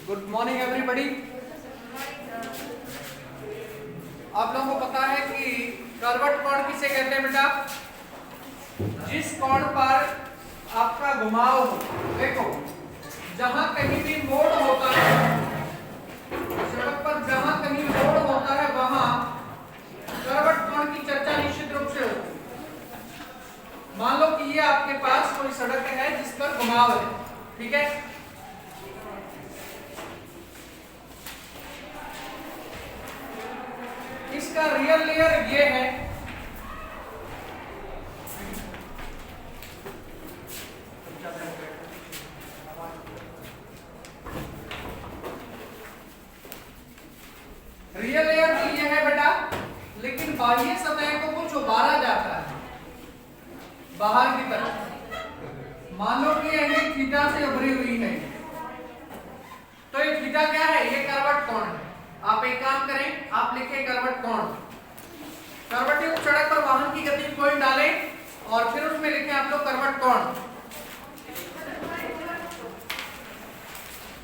Good morning everybody. आप लोगों को पता है कि करवट कोण किसे कहते हैं बेटा? जिस कोण पर आपका घुमाव हो, देखो जहां कहीं भी मोड़ होता है सड़क पर, जहां कहीं मोड़ होता है वहां करवट कोण की चर्चा निश्चित रूप से होती है। मान लो कि ये आपके पास कोई सड़क है जिस पर घुमाव है, ठीक है? इसका रियल लेयर ये है, रियल लेयर तो ये है बेटा, लेकिन बाह्य सतह को कुछ उभारा जाता है बाहर की तरफ। मान लो कि एंगल थीटा से उभरी हुई है, तो ये थीटा क्या है? ये करवट कोण है। आप एक काम करें, आप लिखें करवट कोण। करवट युक्त सड़क पर वाहन की गति पॉइंट डालें और फिर उसमें लिखें आप लोग करवट कोण।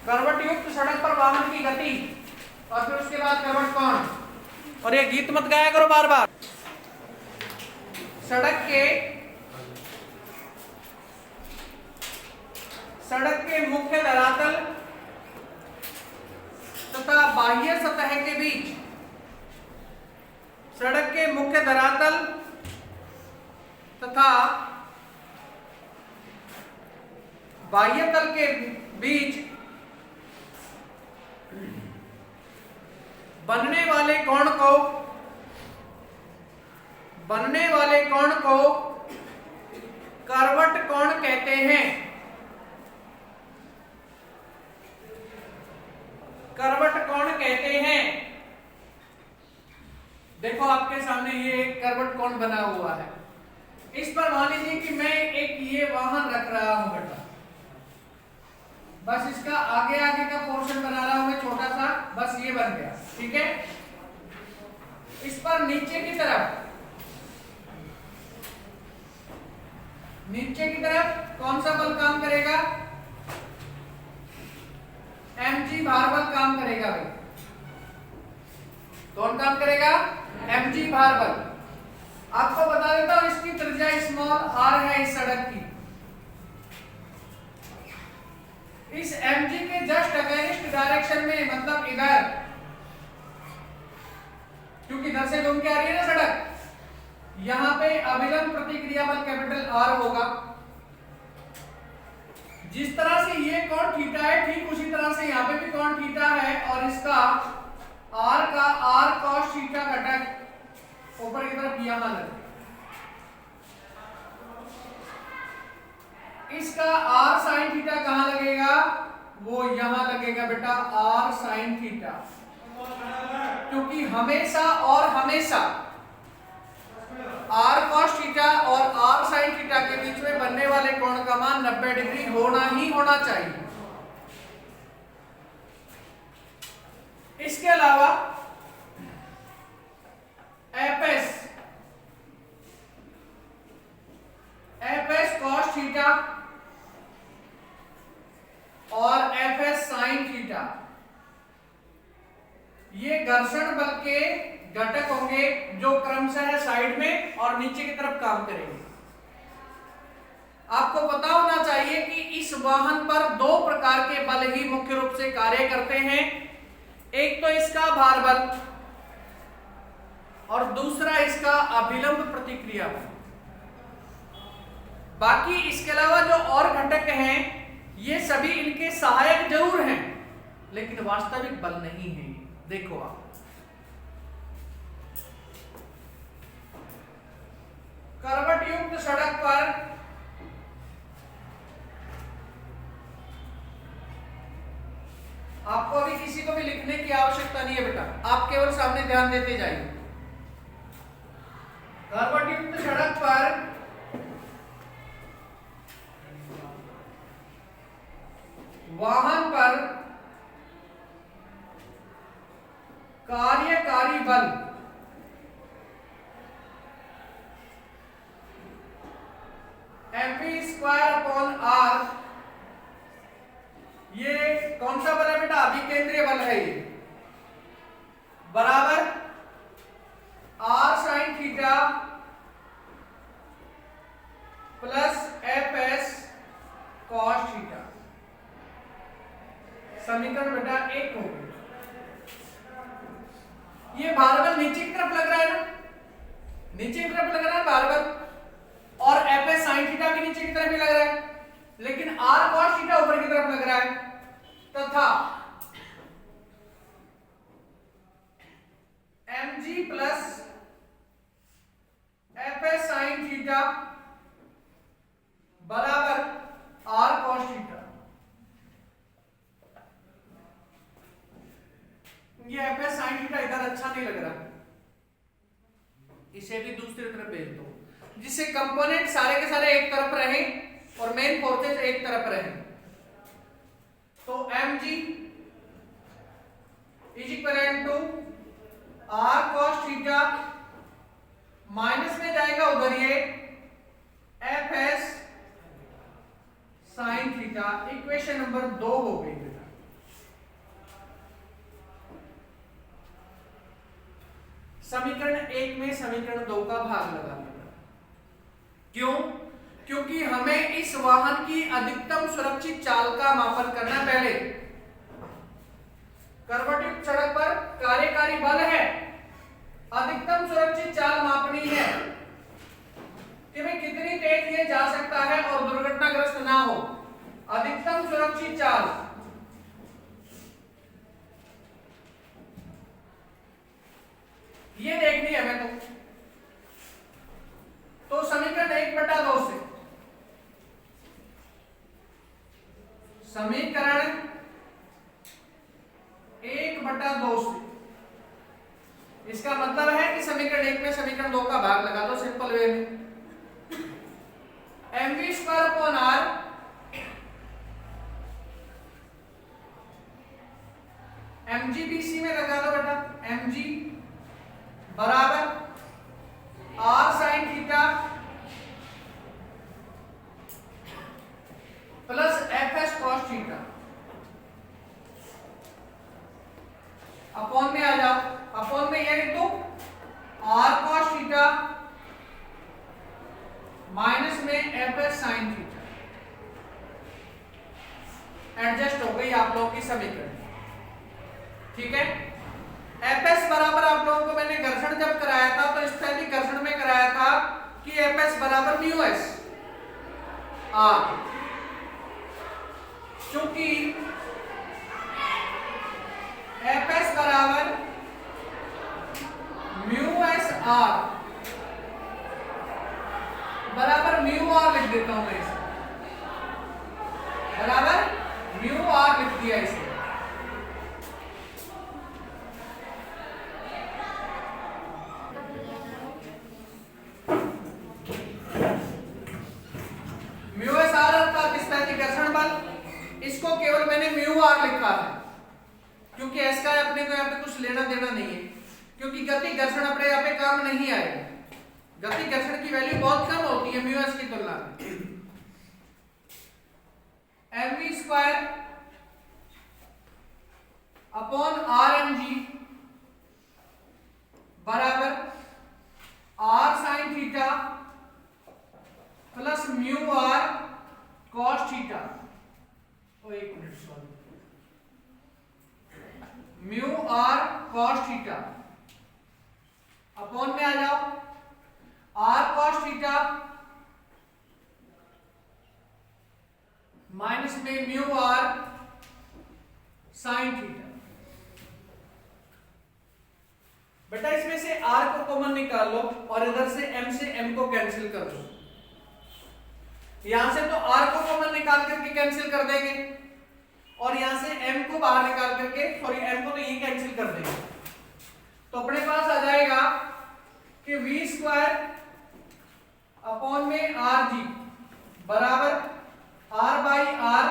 करवट युक्त सड़क पर वाहन की गति और फिर उसके बाद करवट कोण। और ये गीत मत गाया करो बार बार। सड़क के मुख्य धरातल तथा बाह्य सतह के बीच, सड़क के मुख्य धरातल तथा बाह्य तल के बीच बनने वाले कोण को करवट कोण कहते हैं। करवट कोण कहते हैं। देखो आपके सामने ये करवट कोण बना हुआ है। इस पर मान लीजिए कि मैं एक ये वाहन रख रहा हूं बेटा, बस इसका आगे का पोर्शन बना रहा हूं मैं छोटा सा, बस ये बन गया, ठीक है? इस पर नीचे की तरफ कौन सा बल काम करेगा? mg भार बल काम करेगा भाई। कौन काम करेगा? mg भार बल। आपको बता देता हूं, इसकी त्रिज्या स्मॉल r है इस सड़क की। इस mg के जस्ट अगेंस्ट डायरेक्शन में, मतलब इधर, क्योंकि इधर से घूम के आ रही है ना सड़क, यहां पे अभिलंब प्रतिक्रिया बल कैपिटल R होगा। जिस तरह से ये कोण थीटा है, ठीक उसी तरह से यहाँ पे भी कोण थीटा है, और इसका R cos थीटा घटक ऊपर की तरफ यहां लगे। इसका R sin थीटा कहां लगेगा? वो यहां लगेगा बेटा, R sin थीटा। क्योंकि हमेशा R cos थीटा और R sin थीटा के बीच में बनने वाले कोण का मान 90 डिग्री होना चाहिए। इसके अलावा fs cos थीटा और fs sin थीटा, ये घर्षण बल के घटक होंगे जो क्रमशः साइड में और नीचे की तरफ काम करेंगे। आपको पता होना चाहिए कि इस वाहन पर दो प्रकार के बल ही मुख्य रूप से कार्य करते हैं। एक तो इसका भार बल और दूसरा इसका अभिलंब प्रतिक्रिया बल। बाकी इसके अलावा जो और घटक हैं, ये सभी इनके सहायक जरूर हैं, लेकिन वास्तविक बल नहीं है। देखो आप, करवट युक्त सड़क पर आपको अभी किसी को भी लिखने की आवश्यकता नहीं है बेटा, आप केवल सामने ध्यान देते जाइए। करवट युक्त सड़क पर वाहन पर कार्यकारी बल mv² r केंद्रीय बल है ये, बराबर R sine theta plus F S cos theta. समीकरण बेटा 1 हो गया। ये भार नीचे की तरफ लग रहा है ना, नीचे की तरफ लग रहा है भार, और एफ एस साइन थीटा भी नीचे की तरफ ही लग रहा है, लेकिन आर कॉस थीटा ऊपर की तरफ लग रहा है, तथा mg plus F S sine theta बराबर आर कॉस थीटा। ये एफ एस साइन थीटा इधर अच्छा नहीं लग रहा, इसे भी दूसरी तरफ भेज दो, जिससे कंपोनेंट सारे के सारे एक तरफ रहे और मेन फोर्सेस एक तरफ रहे। तो mg is equal to R cos theta, minus में जाएगा उधर ये F S sine theta. Equation number 2 हो गई बेटा। समीकरण 1 में समीकरण 2 का भाग लगा देगा। क्यों? क्योंकि हमें इस वाहन की अधिकतम सुरक्षित चाल का मापन करना। पहले कर्वयुक्त सड़क पर कार्यकारी बल है, अधिकतम सुरक्षित चाल मापनी है कि भाई कितनी तेज ये जा सकता है और दुर्घटनाग्रस्त ना हो। अधिकतम सुरक्षित चाल ये देखनी है हमें। तो समीकरण 1/2 से समीकरण 1/2 से इसका मतलब है कि समीकरण 1 में समीकरण 2 का भाग लगा दो सिंपल वे में। mv²/r mgbc में लगा दो बेटा, mg बराबर R sine theta plus F S cos theta. Upon में आ जाओ, अपॉन में ये लिख दो आर कॉस थीटा माइनस में F S sine theta. Adjust हो गई आप लोगों की समीकरण, ठीक है। एफ एस बराबर आप लोगों को मैंने घर्षण जब कराया था तो स्थैतिक घर्षण में कराया था कि एफ एस बराबर म्यू एस आर। चूंकि एफ एस बराबर म्यू एस आर बराबर म्यू आर लिख देता हूं मैं इसे, बराबर म्यू आर लिख दिया इसे। म्यू एस आर अर्थात स्थैतिक घर्षण बल, इसको केवल मैंने म्यू आर लिखा है क्योंकि एस का अपने को यहाँ पे कुछ लेना देना नहीं है, क्योंकि गति घर्षण अपने यहाँ पे काम नहीं आएगा। गति घर्षण की वैल्यू बहुत कम होती है म्यू एस की तुलना में। mv² upon are M G बराबर R sine theta plus mu R cos theta. एक minute sorry, mu R cos theta upon में आ जाओ आर कॉस थीटा माइनस में म्यू आर साइन थीटा। बेटा इसमें से आर को कॉमन निकाल लो और इधर से एम को कैंसिल कर दो। यहां से तो आर को कॉमन निकाल करके कैंसिल कर देंगे और यहां से एम को बाहर निकाल करके, सॉरी एम को तो ये कैंसिल कर देंगे। तो अपने पास आ जाएगा कि v² अपॉन में आर जी बराबर आर बाई आर,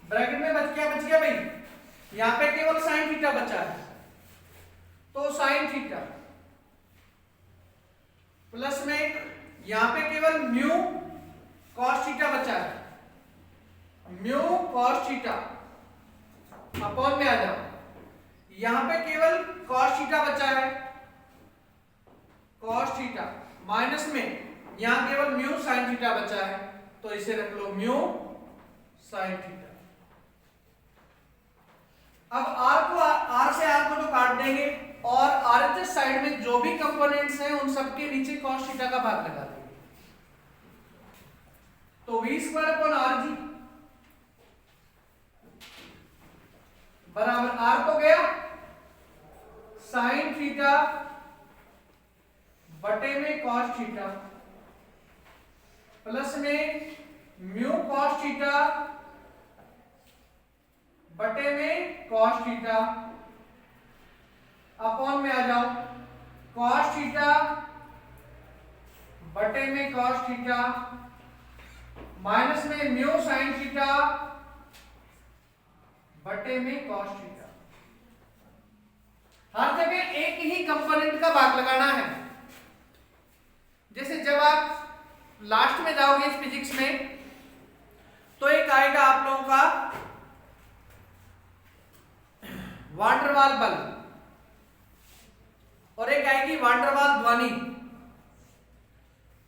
ब्रैकेट में बच गया भाई, यहां पे केवल साइन थीटा बचा है तो साइन थीटा प्लस में यहां पे केवल म्यू कॉस थीटा बचा है, म्यू कॉस थीटा अपॉन में आ जाओ, यहां पे केवल cos थीटा बचा है, cos थीटा माइनस में यहां केवल म्यू sin थीटा बचा है, तो इसे रख लो म्यू sin थीटा। अब r से r को तो काट देंगे और RHS साइड में जो भी कंपोनेंट्स हैं उन सबके नीचे cos थीटा का भाग लगा देंगे, तो v² अपॉन rg बराबर r को गया sin थीटा बटे में cos थीटा प्लस में म्यू cos थीटा बटे में cos थीटा अपॉन में आ जाओ cos थीटा बटे में cos थीटा माइनस में म्यू sin थीटा बटे में cos थीटा। हर जगह एक ही कंपोनेंट का भाग लगाना है। जैसे जब आप लास्ट में जाओगे इस फिजिक्स में तो एक आएगा आप लोगों का वान डेर वाल बल और एक आएगी वान डेर वाल ध्वनि।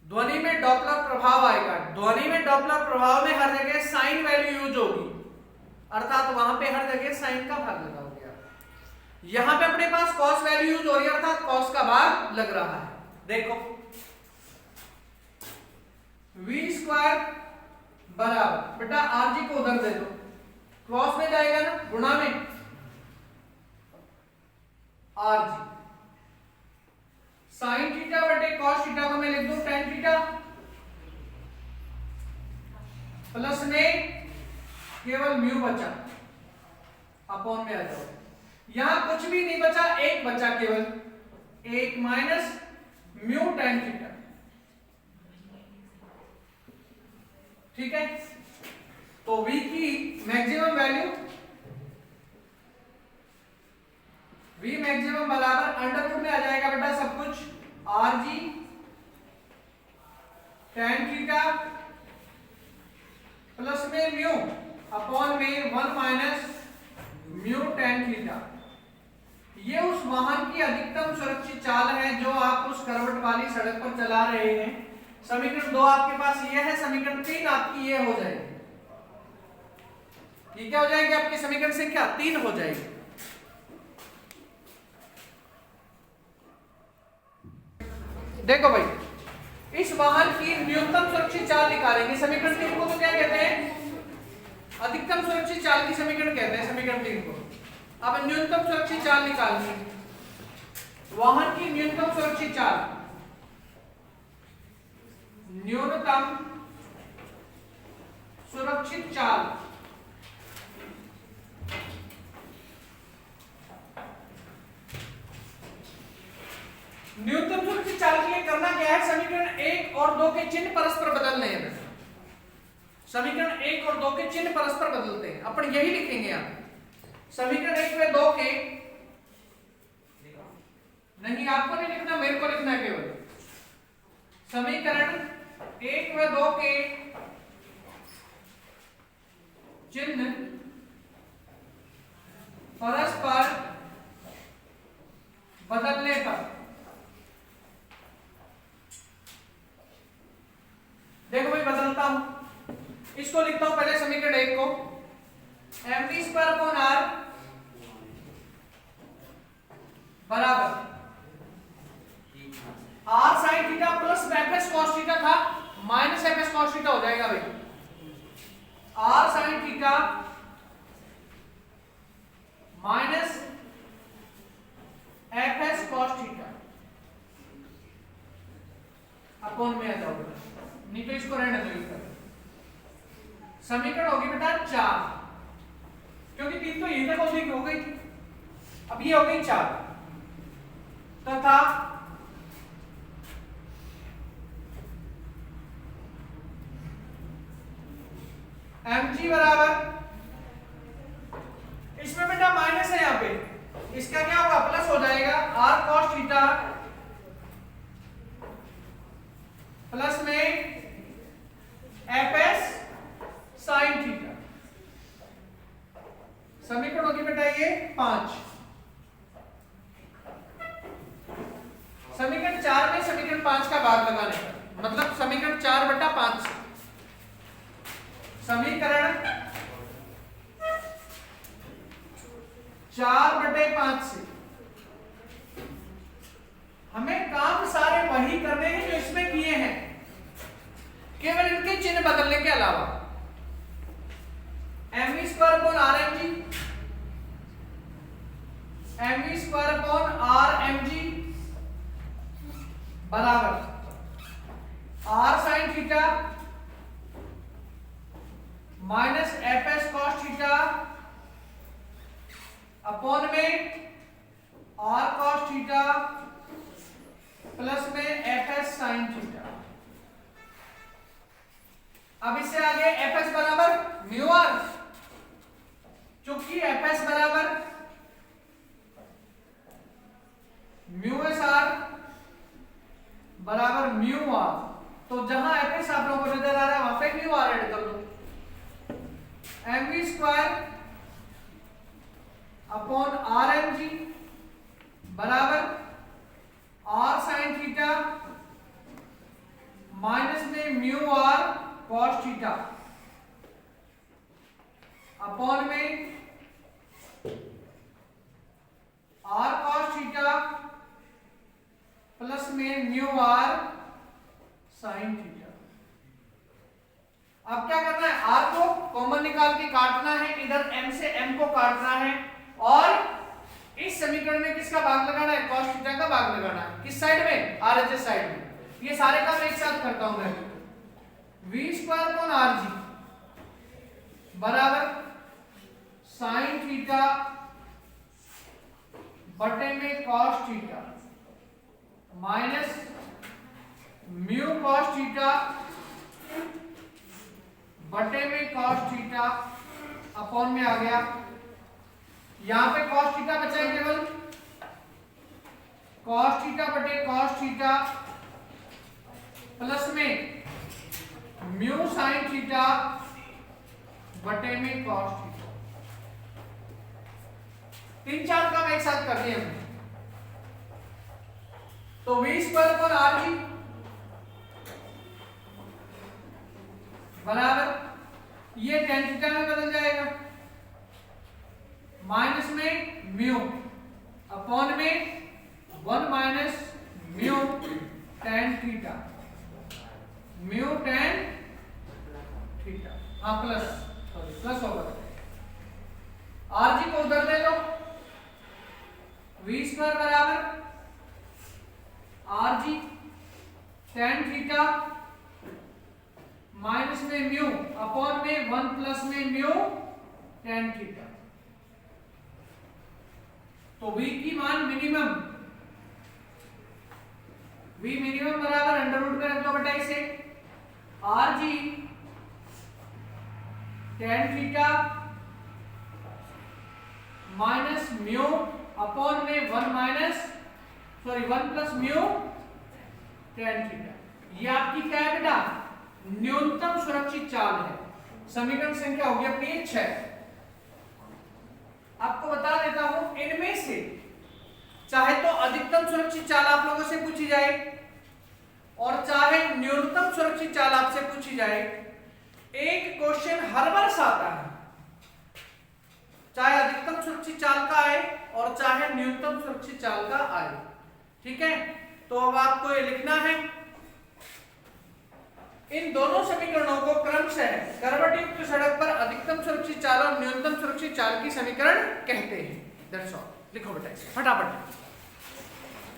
ध्वनि में डॉपलर प्रभाव आएगा। ध्वनि में डॉपलर प्रभाव में हर जगह साइन वैल्यू यूज होगी, अर्थात वहां पे हर जगह साइन का भाग लगा हो गया। यहां पे अपने पास कॉस वैल्यू यूज हो रही है, अर्थात कॉस का भाग लग रहा है। देखो v² बराबर बेटा rg को उधर दे दो, क्रॉस में जाएगा ना, गुणा में rg sin थीटा बटे cos थीटा को मैं लिख दूं tan थीटा प्लस में केवल म्यू बचा अपॉन में आ जाओ, यहां कुछ भी नहीं बचा, एक बचा केवल एक माइनस म्यू tan थीटा। ठीक है, तो v की मैक्सिमम वैल्यू v मैक्सिमम बराबर अंडर रूट में आ जाएगा बेटा सब कुछ rg tan थीटा प्लस में म्यू अपॉन में 1 माइनस म्यू tan थीटा। ये उस वाहन की अधिकतम सुरक्षित चाल है जो आप उस करवट वाली सड़क पर चला रहे हैं। समीकरण 2 आपके पास ये है, समीकरण 3 आपकी ये हो जाएगी। ये क्या हो जाएगी आपकी समीकरण संख्या 3 हो जाएगी। देखो भाई, इस वाहन की न्यूनतम सुरक्षित चाल निकालेंगे। समीकरण 3 को तो क्या कहते हैं? अधिकतम सुरक्षित चाल की समीकरण कहते हैं समीकरण 3 को। अब न्यूनतम सुरक्षित चाल निकालनी है। वाहन की न्यूनतम सुरक्षित चाल, न्यूनतम सुरक्षित चाल न्यूनतम सुरक्षित चाल के लिए करना क्या है? समीकरण 1 और 2 के चिन्ह परस्पर बदलने हैं। समीकरण 1 और 2 के चिन्ह परस्पर बदलते हैं, अपन यही लिखेंगे यहां। समीकरण 1 व 2 के नहीं, आपको नहीं लिखना, मेरे को लिखना है केवल। समीकरण 1 व 2 के चिन्ह परस्पर बदलने पर, देखो भाई बदलता हूं, इसको लिखता हूं पहले समीकरण 1 को mv² अपॉन r बराबर r sin theta plus fs cos theta था, माइनस fs cos थीटा हो जाएगा भाई। r sin theta minus fs cos theta upon में आ जाओगे, नहीं तो इसको रहने दो। समीकरण होगी बेटा 4, क्योंकि 3 तो यहीं तक हो गई थी, अब ये हो गई 4 तथा mg बराबर, इसमें बेटा माइनस है यहां पे, इसका क्या होगा? प्लस हो जाएगा r cos थीटा प्लस में fs sin थीटा। समीकरण होगी बेटा ये 5। समीकरण 4 में समीकरण 5 का भाग लगाने का मतलब समीकरण 4/5 से समीकरण 4/5 से हमें काम सारे वही करने हैं जो इसमें किए हैं, केवल इनके चिन्ह बदलने के अलावा। mv² mv² बराबर r sin theta minus fs cos theta upon में r cos थीटा प्लस में fs sin थीटा। अब इससे आगे fs बराबर म्यू आर, चूंकि fs बराबर म्यू एस आर बराबर म्यू आर, तो जहां fs आप लोगों को नजर आ रहा है वहां पे म्यू आर ऐड कर दो। mv² अपॉन rmg बराबर r sin थीटा माइनस में mu R cos theta upon में r cos थीटा प्लस में म्यू आर sin थीटा। अब क्या करना है, r को कॉमन निकाल के काटना है, इधर m से m को काटना है और इस समीकरण में किसका भाग लगाना है, cos थीटा का भाग लगाना है। किस साइड में, RHS साइड में। ये सारे काम एक साथ करता हूं मैं। v² rg बराबर sin थीटा बटे में cos theta minus mu cos theta बटे में cos थीटा अपॉन में आ गया। यहां पे cos थीटा बचा है केवल, cos थीटा बटे cos थीटा प्लस में म्यू sin थीटा बटे में cos थीटा। 3-4 काम एक साथ कर दिए हमने। तो v² rg बराबर ये tan थीटा में बदल जाएगा माइनस में म्यू अपॉन में 1 minus mu tan theta, mu tan theta, हाँ प्लस होगा। rg को उधर ले लो, v² बराबर rg tan थीटा माइनस में म्यू अपॉन में 1 प्लस में म्यू tan थीटा। तो v की मान मिनिमम, v मिनिमम बराबर अंडर रूट में रख दो बेटा इसे, rg tan theta minus mu upon में 1 प्लस म्यू tan थीटा। ये आपकी क्या है बेटा, न्यूनतम सुरक्षित चाल है। समीकरण संख्या होगी अपनी 6। आपको बता देता हूं, इनमें से चाहे तो अधिकतम सुरक्षित चाल आप लोगों से पूछी जाए और चाहे न्यूनतम सुरक्षित चाल आपसे पूछी जाए, एक क्वेश्चन हर वर्ष आता है, चाहे अधिकतम सुरक्षित चाल का आए और चाहे न्यूनतम सुरक्षित चाल का आए। ठीक है, तो अब आपको ये लिखना है, इन दोनों समीकरणों को क्रमशः करवट युक्त सड़क पर अधिकतम सुरक्षित चाल और न्यूनतम सुरक्षित चाल की समीकरण कहते हैं। That's all. लिखो बेटा इसे फटाफट।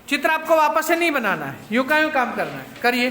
चित्र आपको वापस से नहीं बनाना है, यूं का यूं काम करना है, करिए।